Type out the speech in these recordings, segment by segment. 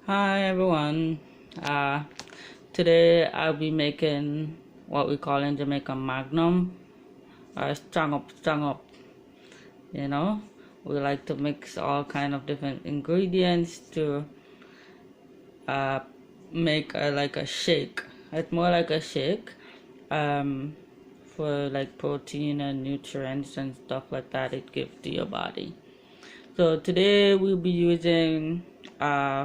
Hi everyone. Uh, Today I'll be making what we call in Jamaica magnum, strong up. You know, we like to mix all kind of different ingredients to uh, make like a shake. It's more like a shake, um, for like protein and nutrients and stuff like that. It gives to your body. So today we'll be using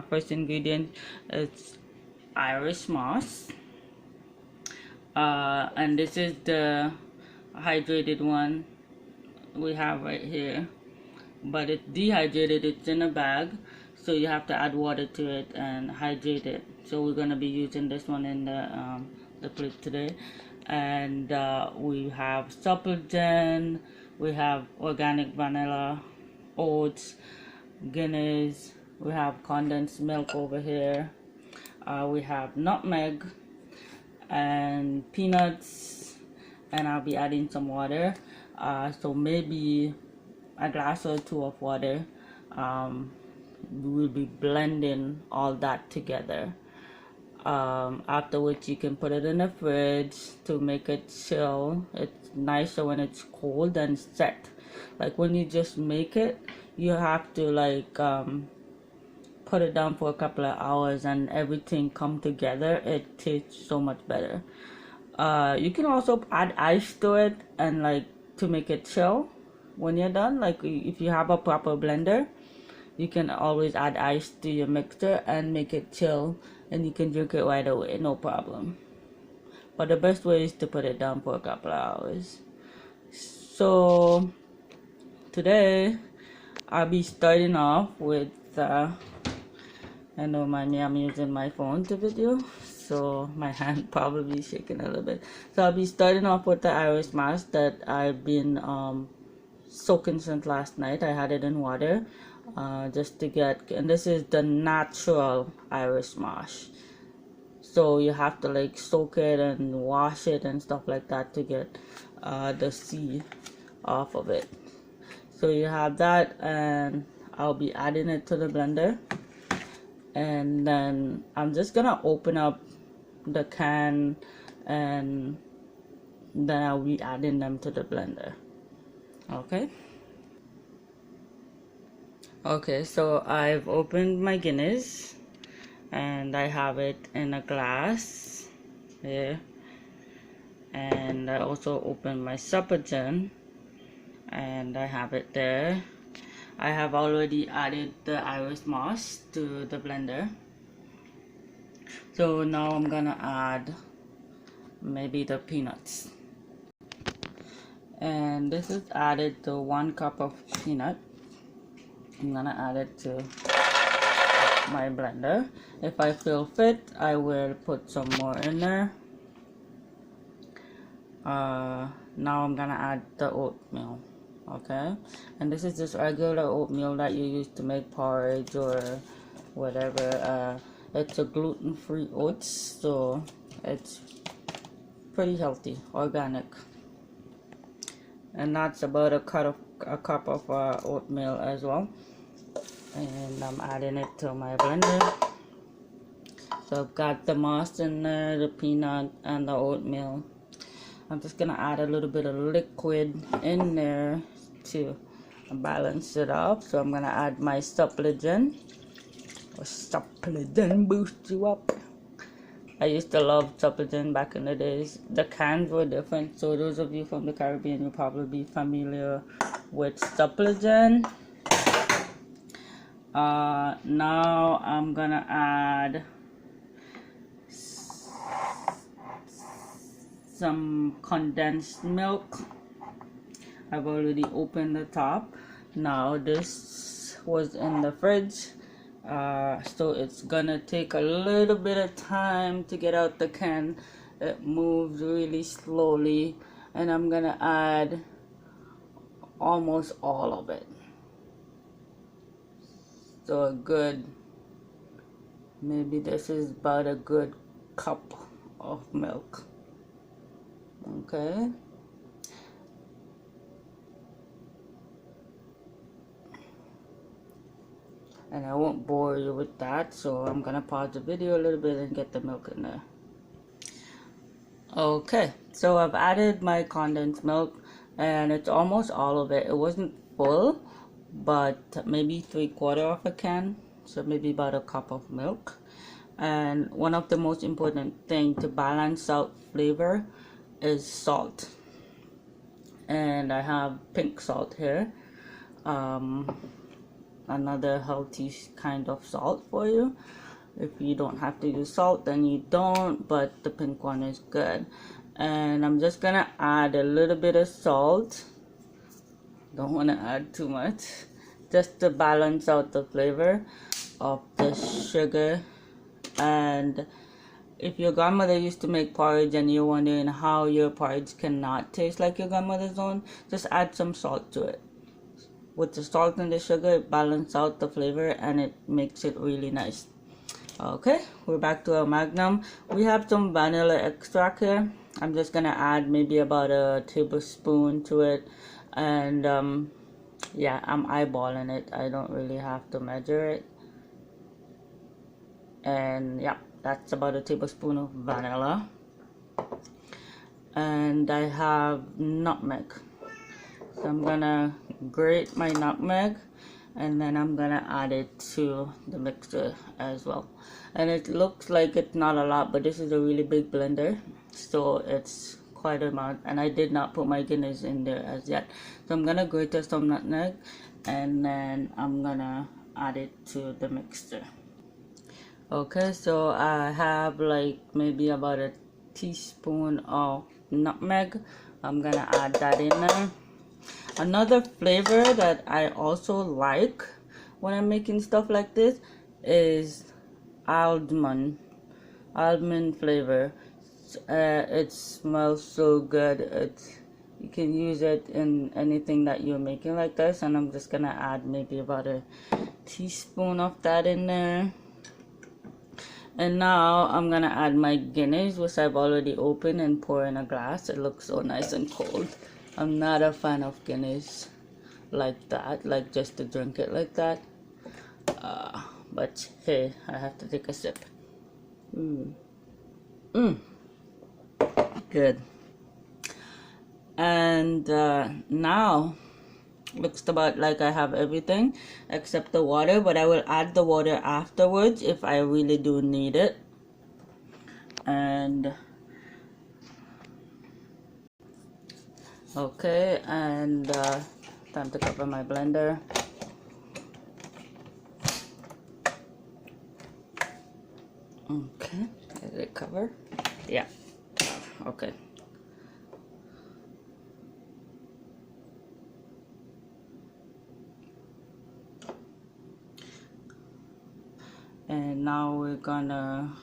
first ingredient. It's Irish moss, and this is the hydrated one we have right here, but it's dehydrated. It's in a bag, so you have to add water to it and hydrate it. So we're gonna be using this one in the clip today. And we have supplegen, we have organic vanilla, oats, Guinness, we have condensed milk over here, we have nutmeg and peanuts, and I'll be adding some water, so maybe a glass or two of water. We'll be blending all that together. After which you can put it in the fridge to make it chill. It's nicer when it's cold and set. Like when you just make it, you have to put it down for a couple of hours and everything come together. It tastes so much better. You can also add ice to it and to make it chill when you're done. Like if you have a proper blender, you can always add ice to your mixer and make it chill, and you can drink it right away, no problem. But the best way is to put it down for a couple of hours. So today I'll be starting off with and don't mind me, I'm using my phone to video, so my hand probably shaking a little bit. So I'll be starting off with the Irish moss that I've been soaking since last night. I had it in water just to get, and this is the natural Irish moss. So you have to soak it and wash it and stuff like that to get the seed off of it. So you have that, and I'll be adding it to the blender. And then I'm just gonna open up the can, and then I'll be adding them to the blender. Okay, so I've opened my Guinness and I have it in a glass here, and I also opened my supplegen and I have it there. I have already added the Irish moss to the blender, so now I'm gonna add maybe the peanuts, and this is added to 1 cup of peanut. I'm gonna add it to my blender. If I feel fit, I will put some more in there. Now I'm gonna add the oatmeal. Okay, and this is just regular oatmeal that you use to make porridge or whatever. It's a gluten-free oats, so it's pretty healthy, organic. And that's about a cup of oatmeal as well. And I'm adding it to my blender. So I've got the moss in there, the peanut, and the oatmeal. I'm just gonna add a little bit of liquid in there to balance it up. So I'm gonna add my supplegen. Supplegen boosts you up. I used to love supplegen back in the days. The cans were different, so those of you from the Caribbean will probably be familiar with supplegen. Now I'm gonna add some condensed milk. I've already opened the top. Now this was in the fridge, so it's gonna take a little bit of time to get out the can. It moves really slowly, and I'm gonna add almost all of it. So a good, maybe this is about a good cup of milk. Okay. and I won't bore you with that, so I'm gonna pause the video a little bit and get the milk in there. Okay, so I've added my condensed milk, and it's almost all of it. It wasn't full, but maybe 3/4 of a can, so maybe about a cup of milk. And one of the most important thing to balance out flavor is salt, and I have pink salt here, another healthy kind of salt for you. If you don't have to use salt, then you don't, but the pink one is good. And I'm just gonna add a little bit of salt. Don't want to add too much, just to balance out the flavor of the sugar. And if your grandmother used to make porridge and you're wondering how your porridge cannot taste like your grandmother's own, just add some salt to it. With the salt and the sugar, it balances out the flavor and it makes it really nice. Okay, we're back to our magnum. We have some vanilla extract here. I'm just gonna add maybe about a tablespoon to it, and yeah, I'm eyeballing it. I don't really have to measure it. And yeah, that's about a tablespoon of vanilla. And I have nutmeg, so I'm gonna grate my nutmeg, and then I'm gonna add it to the mixture as well. And it looks like it's not a lot, but this is a really big blender, so it's quite an amount, and I did not put my Guinness in there as yet. So I'm gonna grate some nutmeg, and then I'm gonna add it to the mixture. Okay, so I have like maybe about a teaspoon of nutmeg. I'm gonna add that in there. Another flavor that I also like when I'm making stuff like this is almond flavor. It smells so good. You can use it in anything that you're making like this, and I'm just gonna add maybe about a teaspoon of that in there. And now I'm gonna add my Guinness, which I've already opened and pour in a glass. It looks so nice and cold. I'm not a fan of Guinness like that, like just to drink it like that. But hey, I have to take a sip. Good. And now looks about like I have everything except the water, but I will add the water afterwards if I really do need it. And okay, and time to cover my blender. Okay, is it cover? Yeah. Okay. And now I'm gonna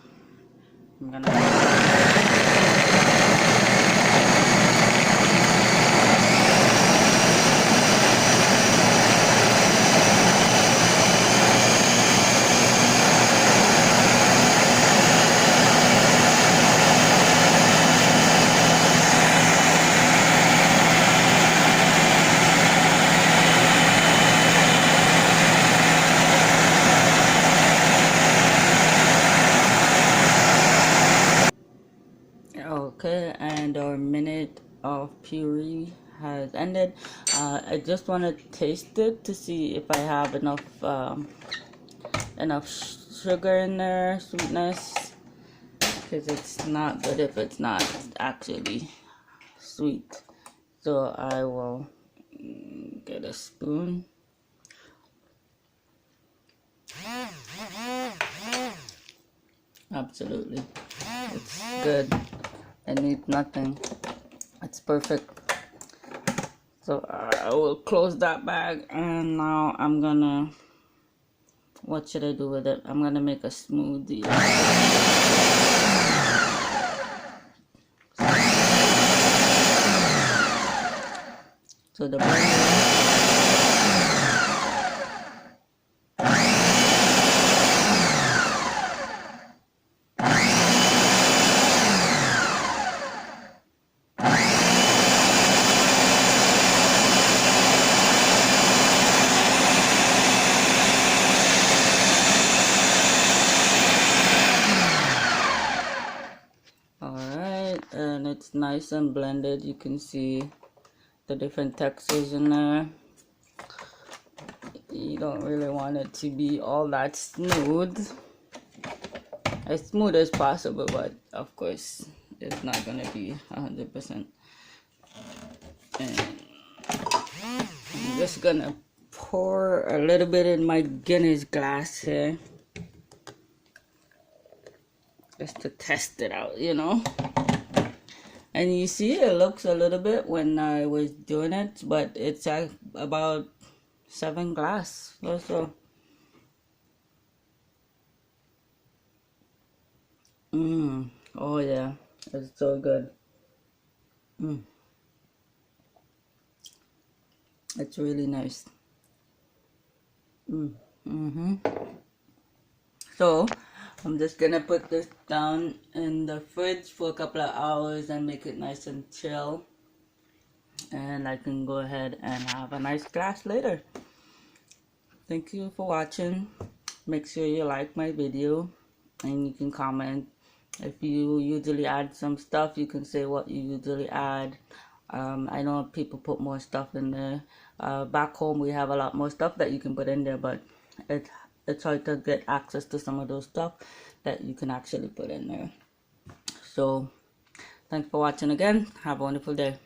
okay, and our minute of puree has ended. I just want to taste it to see if I have enough sugar in there, sweetness, because it's not good if it's not actually sweet. So I will get a spoon. Absolutely, it's good. I need nothing. It's perfect. So I will close that bag, and now I'm gonna, what should I do with it? I'm gonna make a smoothie. So the it's nice and blended. You can see the different textures in there. You don't really want it to be all that smooth, as smooth as possible, but of course it's not gonna be 100%. And I'm just gonna pour a little bit in my Guinness glass here, just to test it out, you know. And you see it looks a little bit when I was doing it, but it's about 7 glass or so. Oh yeah, it's so good. It's really nice. So I'm just gonna put this down in the fridge for a couple of hours and make it nice and chill, and I can go ahead and have a nice glass later. Thank you for watching. Make sure you like my video, and you can comment. If you usually add some stuff, you can say what you usually add. I know people put more stuff in there. Back home we have a lot more stuff that you can put in there, but it's hard to get access to some of those stuff that you can actually put in there. So thanks for watching again. Have a wonderful day.